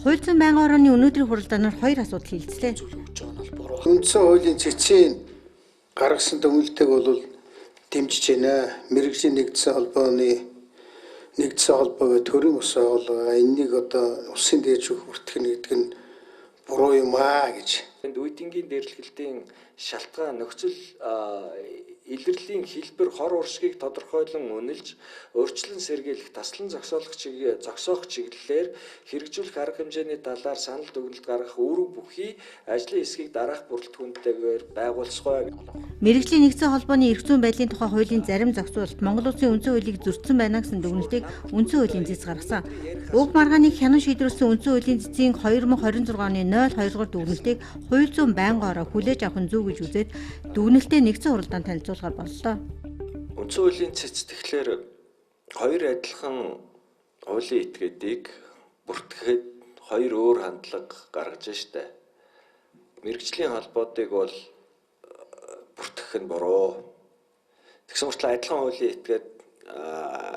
Хууль зүйн байнгын хорооны өнөөдрийн хуралдаанаар хоёр асуудал хилцлээ. Үндсэн хуулийн цэцгийн гаргасан дүгнэлтийг бол дэмжиж байна. Мэргэжлийн нэгдсэн холбооны төрийн ус байгууллага энэнийг одоо улсын дээд шүүх бүртгэх гэдэг нь буруу юм аа гэж. Энд үеийнгийн дээрлэхэлтийн шалтгаан нөхцөл илэрлийн хэлбэр хор уршгийг тодорхойлон үнэлж өөрчлөн сэргийлэх таслан зогсоох чиглэлээр хэрэгжүүлэх арга хэмжээний талаар санал дүгнэлт гаргах үүрэг бүхий ажлын хэсгийг дараах бүрэлдэхүүнтэйгээр байгуулсгой. Мэргэжлийн нэгдсэн холбооны эрх зүйн байдлын тухай хуулийн зарим зохицуулалт Монгол Улсын үндсэн хуулийг зөрчсөн байна гэсэн дүгнэлтийг үндсэн хуулийн цэц гаргасан. Уг маргааныг хянан шийдвэрлсэн үндсэн хуулийн цэцийн 2026 оны 02 дугаар дүгнэлтийг хууль зүйн байнгын хороо хүлээж авах нь зөв гэж үзээд дүгнэлтээ нэгдсэн хуралдаанд танилцуулахар боллоо. Үндсэн хуулийн цэц тэгэхээр хоёр адилхан хуулийн этгээдийг бүртгэхэд хоёр өөр хандлага гаргаж штэ. Мэргэжлийн холбоодыг бол бүртгэх нь буруу. Тэгсэн мөртлөө адилхан хуулийн этгээд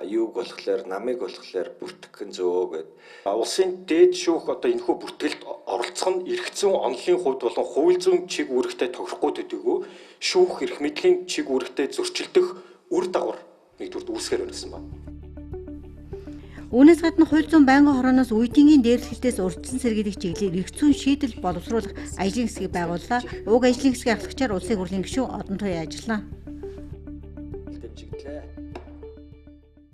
юуг болохоор намыг болохоор бүртгэх нь зөө гэд. Улсын дээд шүүх одоо энэхүү бүртгэлд оролцох нь эрх зүйн онолын хувьд болон хууль зүйн чиг үүрэгтэй тохирохгүй төдийгүй шүүх эрх мэдлийн чиг үүрэгтэй зөрчилдөх үр дагавар нэгдүгээр үүсгэр байна байна. Үүнээс гадна хууль зүйн байнгын хорооноос үеийнгийн дээрлэхэлтээс урьдчилан сэргийлэх чиглэлээр эрх зүйн шийдэл боловсруулах ажлын хэсгийг байгууллаа. Уг ажлын хэсгийн ахлагчаар улсын хурлын гишүүн Одон Туяа ажиллана.